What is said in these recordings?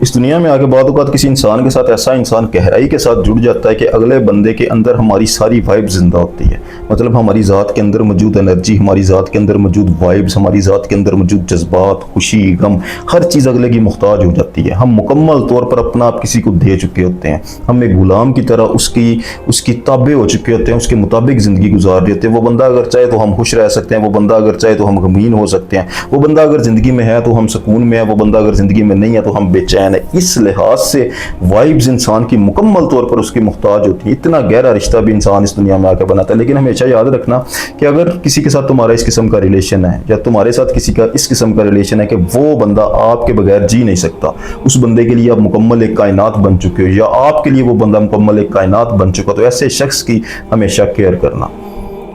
इस दुनिया में आके बाद औक़ात किसी इंसान के साथ ऐसा इंसान गहराई के साथ जुड़ जाता है कि अगले बंदे के अंदर हमारी सारी वाइब जिंदा होती है। मतलब हमारी ज़ात के अंदर मौजूद एनर्जी, हमारी ज़ात के अंदर मौजूद वाइब्स, हमारी ज़ात के अंदर मौजूद जज्बात, खुशी, गम, हर चीज़ अगले की मुख्ताज हो जाती है। हम मुकम्मल तौर पर अपना आप किसी को दे चुके होते हैं। हम एक गुलाम की तरह उसकी ताबे हो चुके होते हैं, उसके मुताबिक ज़िंदगी गुजार रहे होते हैं। वो बंदा अगर चाहे तो हम खुश रह सकते हैं, वो बंदा अगर चाहे तो हम गमगीन हो सकते हैं, वो बंदा अगर ज़िंदगी में है तो हम सुकून में है, वो बंदा अगर ज़िंदगी में नहीं है तो हम बेचैन है। इस लिहाज से वाइब्स इंसान की मुकम्मल तौर पर उसकी मुख्ताज होती है। इतना गहरा रिश्ता भी इंसान इस दुनिया में आकर बनाता है। लेकिन हमेशा याद रखना कि अगर किसी के साथ तुम्हारा इस किस्म का रिलेशन है या तुम्हारे साथ किसी का इस किस्म का रिलेशन है कि वो बंदा आपके बगैर जी नहीं सकता, उस बंदे के लिए आप मुकम्मल एक कायनात बन चुके हो या आपके लिए वो बंदा मुकम्मल एक कायनात बन चुका, तो ऐसे शख्स की हमेशा केयर करना,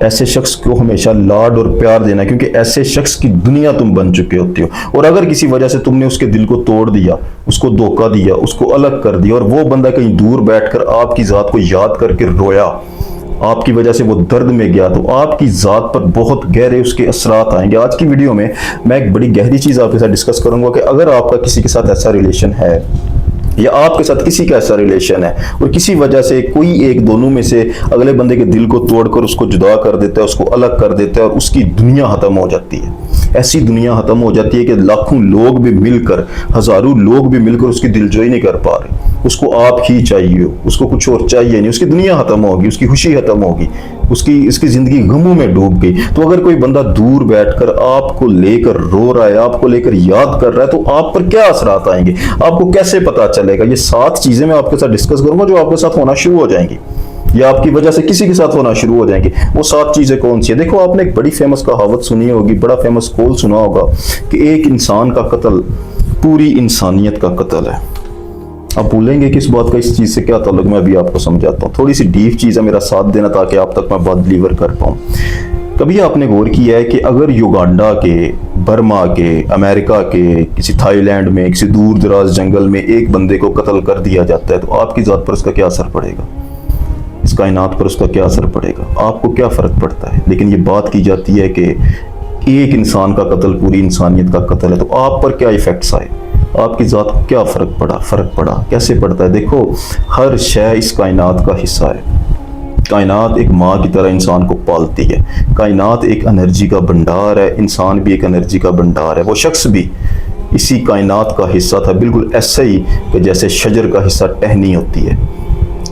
ऐसे शख्स को हमेशा लाड और प्यार देना, क्योंकि ऐसे शख्स की दुनिया तुम बन चुके होते हो। और अगर किसी वजह से तुमने उसके दिल को तोड़ दिया, उसको धोखा दिया, उसको अलग कर दिया और वो बंदा कहीं दूर बैठकर आपकी ज़ात को याद करके रोया, आपकी वजह से वो दर्द में गया, तो आपकी ज़ात पर बहुत गहरे उसके असरात आएंगे। आज की वीडियो में मैं एक बड़ी गहरी चीज़ आपके साथ डिस्कस करूंगा कि अगर आपका किसी के साथ ऐसा रिलेशन है या आपके साथ किसी का ऐसा रिलेशन है और किसी वजह से कोई एक दोनों में से अगले बंदे के दिल को तोड़कर उसको जुदा कर देता है, उसको अलग कर देता है और उसकी दुनिया खत्म हो जाती है। ऐसी दुनिया खत्म हो जाती है कि लाखों लोग भी मिलकर, हजारों लोग भी मिलकर उसकी दिलजोई नहीं कर पा रहे। उसको आप ही चाहिए, उसको कुछ और चाहिए नहीं, उसकी दुनिया खत्म होगी, उसकी खुशी खत्म होगी, उसकी जिंदगी गमों में डूब गई। तो अगर कोई बंदा दूर बैठकर आपको लेकर रो रहा है, आपको लेकर याद कर रहा है, तो आप पर क्या असरात आएंगे, आपको कैसे पता चलेगा? ये 7 चीजें मैं आपके साथ डिस्कस करूंगा जो आपके साथ होना शुरू हो जाएंगी या आपकी वजह से किसी के साथ होना शुरू हो जाएंगे। वो 7 चीजें कौन सी है? देखो, आपने एक बड़ी फेमस कहावत सुनी होगी, बड़ा फेमस कौल सुना होगा कि एक इंसान का कत्ल पूरी इंसानियत का कत्ल है। आप भूलेंगे कि इस बात का इस चीज से क्या ताल्लुक, मैं अभी आपको समझाता हूँ। थोड़ी सी डीप चीज है, मेरा साथ देना ताकि आप तक मैं बात डिलीवर कर पाऊँ। कभी आपने गौर किया है कि अगर युगांडा के, बर्मा के, अमेरिका के, किसी थाईलैंड में, किसी दूर दराज जंगल में एक बंदे को कत्ल कर दिया जाता है, तो आपकी ज़ात पर उसका क्या असर पड़ेगा? इस कायनात पर उसका क्या असर पड़ेगा? आपको क्या फ़र्क पड़ता है? लेकिन ये बात की जाती है कि एक इंसान का कत्ल पूरी इंसानियत का कत्ल है, तो आप पर क्या इफ़ेक्ट्स आए, आपकी ज़ात को क्या फ़र्क पड़ा, कैसे पड़ता है? देखो, हर शय इस कायनात का हिस्सा है। कायनात एक माँ की तरह इंसान को पालती है। कायनात एक एनर्जी का भंडार है, इंसान भी एक एनर्जी का भंडार है। वो शख्स भी इसी कायनात का हिस्सा था, बिल्कुल ऐसे ही कि जैसे शजर का हिस्सा टहनी होती है।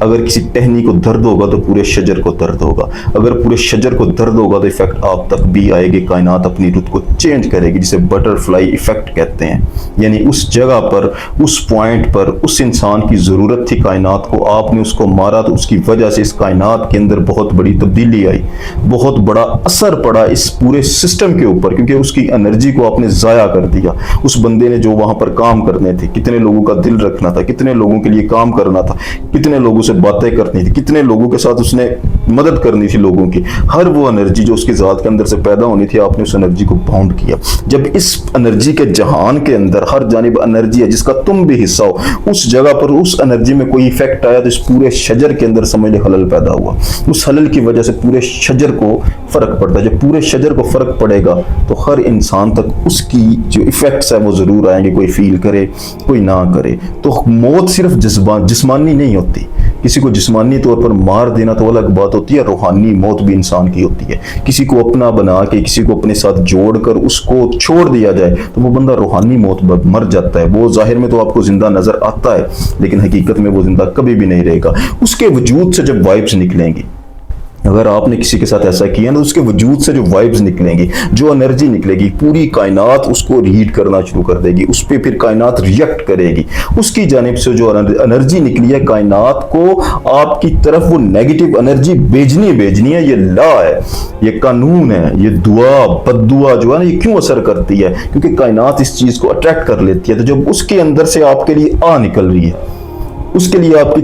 अगर किसी टहनी को दर्द होगा तो पूरे शजर को दर्द होगा, अगर पूरे शजर को दर्द होगा तो इफेक्ट आप तक भी आएगी। कायनात अपनी रुत को चेंज करेगी, जिसे बटरफ्लाई इफेक्ट कहते हैं। यानी उस जगह पर, उस पॉइंट पर उस इंसान की ज़रूरत थी कायनात को, आपने उसको मारा, तो उसकी वजह से इस कायनात के अंदर बहुत बड़ी तब्दीली आई, बहुत बड़ा असर पड़ा इस पूरे सिस्टम के ऊपर, क्योंकि उसकी एनर्जी को आपने ज़ाया कर दिया। उस बंदे ने जो वहाँ पर काम करने थे, कितने लोगों का दिल रखना था, कितने लोगों के लिए काम करना था, कितने लोगों से बातें करनी थी, कितने लोगों के साथ उसने मदद करनी थी लोगों की, हर वो एनर्जी जो उसकी ज़ात के अंदर से पैदा होनी थी, आपने उस एनर्जी को बाउंड किया। जब इस एनर्जी के जहान के अंदर हर जानिब एनर्जी है जिसका तुम भी हिस्सा हो, उस जगह पर उस एनर्जी में कोई इफेक्ट आया तो इस पूरे शजर के अंदर समझ ले खलल पैदा हुआ। उस खलल की वजह से पूरे शजर को फर्क पड़ता है। जब पूरे शजर को फर्क पड़ेगा तो हर इंसान तक उसकी जो इफेक्ट्स है वो जरूर आएंगे, कोई फील करे कोई ना करे। तो मौत सिर्फ जिस्मानी नहीं होती, किसी को जिस्मानी तौर पर मार देना तो अलग बात होती है, रूहानी मौत भी इंसान की होती है। किसी को अपना बना के, किसी को अपने साथ जोड़कर उसको छोड़ दिया जाए तो वो बंदा रूहानी मौत मर जाता है। वो जाहिर में तो आपको जिंदा नजर आता है, लेकिन हकीकत में वो जिंदा कभी भी नहीं रहेगा। उसके वजूद से जब वाइब्स निकलेंगी, अगर आपने किसी के साथ ऐसा किया ना, तो उसके वजूद से जो वाइब्स निकलेंगी, जो एनर्जी निकलेगी, पूरी कायनात उसको रीड करना शुरू कर देगी, उस पर फिर कायनात रिएक्ट करेगी। उसकी जानिब से जो एनर्जी निकली है, कायनात को आपकी तरफ वो नेगेटिव एनर्जी भेजनी है। ये लॉ है, ये कानून है, ये दुआ बद्दुआ जो है ना, ये क्यों असर करती है? क्योंकि कायनात इस चीज को अट्रैक्ट कर लेती है। तो जब उसके अंदर से आपके लिए आ निकल रही है, उसके लिए आपकी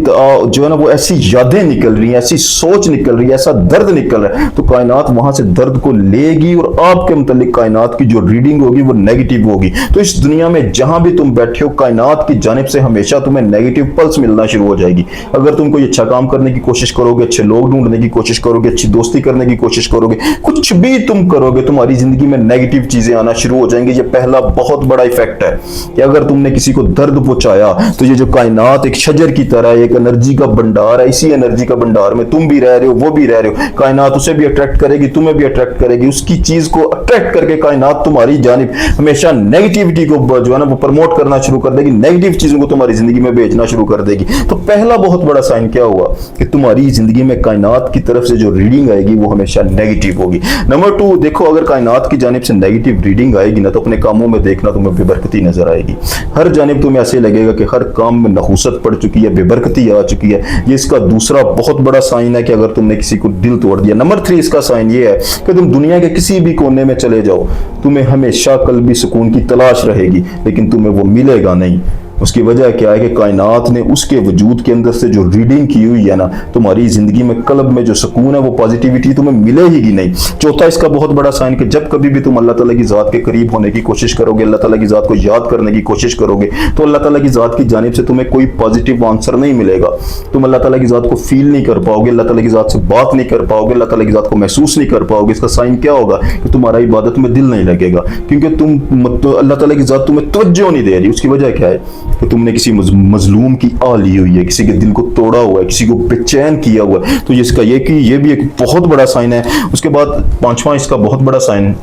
जो है ना वो ऐसी यादें निकल रही हैं, ऐसी सोच निकल रही है, ऐसा दर्द निकल रहा है, तो कायनात वहां से दर्द को लेगी और आपके मुतालिक कायनात की जो रीडिंग होगी वो नेगेटिव होगी। तो इस दुनिया में जहां भी तुम बैठे हो, कायनात की जानिब से हमेशा तुम्हें नेगेटिव पल्स मिलना शुरू हो जाएगी। अगर तुम कोई अच्छा काम करने की कोशिश करोगे, अच्छे लोग ढूंढने की कोशिश करोगे, अच्छी दोस्ती करने की कोशिश करोगे, कुछ भी तुम करोगे, तुम्हारी जिंदगी में नेगेटिव चीजें आना शुरू हो जाएंगी। ये पहला बहुत बड़ा इफेक्ट है कि अगर तुमने किसी को दर्द पहुंचाया तो ये जो कायनात एक शजर की तरह एक एनर्जी का भंडार है, इसी एनर्जी का भंडार में तुम भी रह रहे हो, वो भी रह रहे हो। कायनात उसे भी अट्रैक्ट करेगी, तुम्हें भी अट्रैक्ट करेगी। उसकी चीज को अट्रैक्ट करके कायनात तुम्हारी जानिब हमेशा नेगेटिविटी को जो है ना वो प्रमोट करना शुरू कर देगी, नेगेटिव चीजों को तुम्हारी जिंदगी में भेजना शुरू कर देगी। तो पहला बहुत बड़ा साइन क्या हुआ कि तुम्हारी जिंदगी में कायनात की तरफ से जो रीडिंग आएगी वो हमेशा नेगेटिव होगी। नंबर 2, देखो अगर कायनात की जानिब से नेगेटिव रीडिंग आएगी ना तो अपने कामों में देखना तुम्हें बेबरकती नजर आएगी। हर जानिब तुम्हें ऐसे लगेगा कि हर काम में नहुसत पड़ चुकी है, बेबरकती आ चुकी है। ये इसका दूसरा बहुत बड़ा साइन है कि अगर तुमने किसी को दिल तोड़ दिया। नंबर 3 इसका साइन ये है कि तुम दुनिया के किसी भी कोने में चले जाओ, तुम्हें हमेशा कल्बी सुकून की तलाश रहेगी, लेकिन तुम्हें वो मिलेगा नहीं। उसकी वजह क्या है कि कायनात ने उसके वजूद के अंदर से जो रीडिंग की हुई है ना, तुम्हारी जिंदगी में कल्ब में जो सुकून है वो पॉजिटिविटी तुम्हें मिलेगी नहीं। चौथा इसका बहुत बड़ा साइन कि जब कभी भी तुम अल्लाह ताला की ज़ात के करीब होने की कोशिश करोगे, अल्लाह ताला की ज़ात को याद करने की कोशिश करोगे, तो अल्लाह ताला की ज़ात की जानिब से तुम्हें कोई पॉजिटिव आंसर नहीं मिलेगा। तुम अल्लाह ताला की ज़ात को फील नहीं कर पाओगे, अल्लाह ताला की ज़ात से बात नहीं कर पाओगे, अल्लाह ताला की ज़ात को महसूस नहीं कर पाओगे। इसका साइन क्या होगा कि तुम्हारा इबादत में दिल नहीं लगेगा, क्योंकि अल्लाह ताला की ज़ात तुम्हें तवज्जो नहीं दे रही। उसकी वजह क्या है कि तुमने किसी मजलूम की आ ली हुई है, किसी के दिल को तोड़ा हुआ है, किसी को बेचैन किया हुआ है। तो इसका ये भी एक बहुत बड़ा साइन है। उसके बाद 5वां इसका बहुत बड़ा साइन,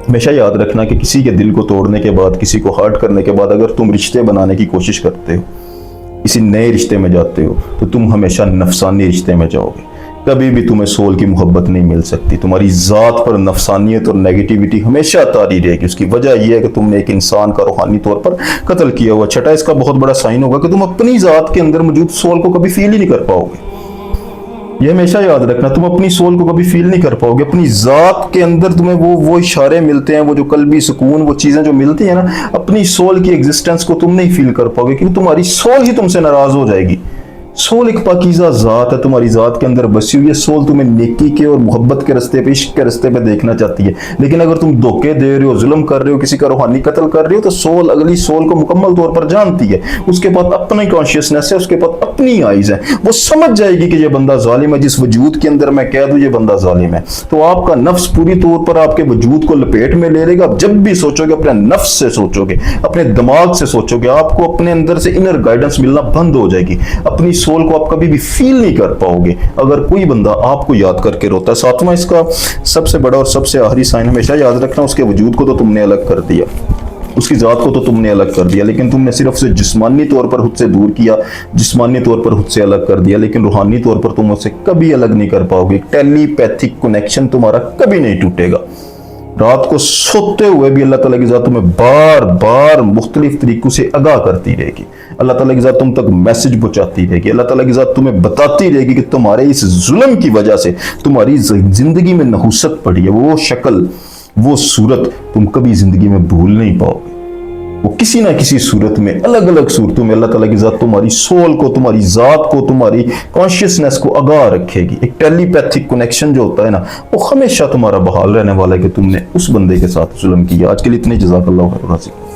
हमेशा याद रखना कि किसी के दिल को तोड़ने के बाद, किसी को हर्ट करने के बाद अगर तुम रिश्ते बनाने की कोशिश करते हो, किसी नए रिश्ते में जाते हो, तो तुम हमेशा नफसानी रिश्ते में जाओगे। कभी भी तुम्हें सोल की मोहब्बत नहीं मिल सकती। तुम्हारी ज़ात पर नफसानियत और नेगेटिविटी हमेशा तारी रहेगी। उसकी वजह यह है कि तुमने एक इंसान का रूहानी तौर पर कत्ल किया हुआ। छठा इसका बहुत बड़ा साइन होगा कि तुम अपनी ज़ात के अंदर मौजूद सोल को कभी फील ही नहीं कर पाओगे। ये हमेशा याद रखना, तुम अपनी सोल को कभी फील नहीं कर पाओगे। अपनी ज़ात के अंदर तुम्हें वो इशारे मिलते हैं, वो जो कल्बी सुकून, वो चीज़ें जो मिलती हैं ना, अपनी सोल की एग्जिस्टेंस को तुम नहीं फील कर पाओगे, क्योंकि तुम्हारी सोल ही तुमसे नाराज़ हो जाएगी। सोल एक पाकीज़ा ज़ात है, तुम्हारी ज़ात के अंदर बसी हुई है। सोल तुम्हें नेकी के और मोहब्बत के रास्ते पे, इश्क के रास्ते पे देखना चाहती है। लेकिन अगर तुम धोखे दे रहे हो, जुल्म कर रहे हो, किसी का रूहानी कत्ल कर रहे हो, तो सोल अगली सोल को मुकम्मल तौर पर जानती है। उसके पास अपनी कॉन्शियसनेस है, उसके पास अपनी आइज़ है। वो समझ जाएगी कि ये बंदा जालिम है। जिस वजूद के अंदर मैं कह दूं ये बंदा जालिम है, तो आपका नफ्स पूरी तौर पर आपके वजूद को लपेट में ले लेगा। जब भी सोचोगे अपने नफ्स से सोचोगे, अपने दिमाग से सोचोगे, आपको अपने अंदर से इनर गाइडेंस मिलना बंद हो जाएगी। अपनी सोल को आप कभी भी फील नहीं कर पाओगे अगर कोई बंदा आपको याद करके रोता है। 7वां इसका सबसे बड़ा और सबसे आखिरी साइन, हमेशा याद रखना, उसके वजूद को तो तुमने अलग कर दिया, उसकी ज़ात को तो तुमने अलग कर दिया, लेकिन तुमने सिर्फ उसे जिस्मानी तौर पर खुद से दूर किया, जिस्मानी तौर पर खुद से अलग कर दिया, लेकिन रूहानी तौर पर तुम उससे कभी अलग नहीं कर पाओगे। टेलीपैथिक कनेक्शन तुम्हारा कभी नहीं टूटेगा। रात को सोते हुए भी अल्लाह ताला की ज़ात तुम्हें बार बार मुख्तलिफ तरीकों से आगाह करती रहेगी। अल्लाह ताला की ज़ात तुम तक मैसेज पहुंचाती रहेगी। अल्लाह ताला की ज़ात तुम्हें बताती रहेगी कि तुम्हारे इस जुल्म की वजह से तुम्हारी जिंदगी में नहुसत पड़ी है। वो शक्ल, वो सूरत तुम कभी जिंदगी में भूल नहीं पाओगे। वो किसी ना किसी सूरत में, अलग अलग सूरतों में अल्लाह ताला की ज़ात तुम्हारी सोल को, तुम्हारी ज़ात को, तुम्हारी कॉन्शियसनेस को आगाह रखेगी। एक टेलीपैथिक कनेक्शन जो होता है ना, वो हमेशा तुम्हारा बहाल रहने वाला है कि तुमने उस बंदे के साथ जुल्म किया। आज के लिए इतने, जज़ाकल्लाह खैर।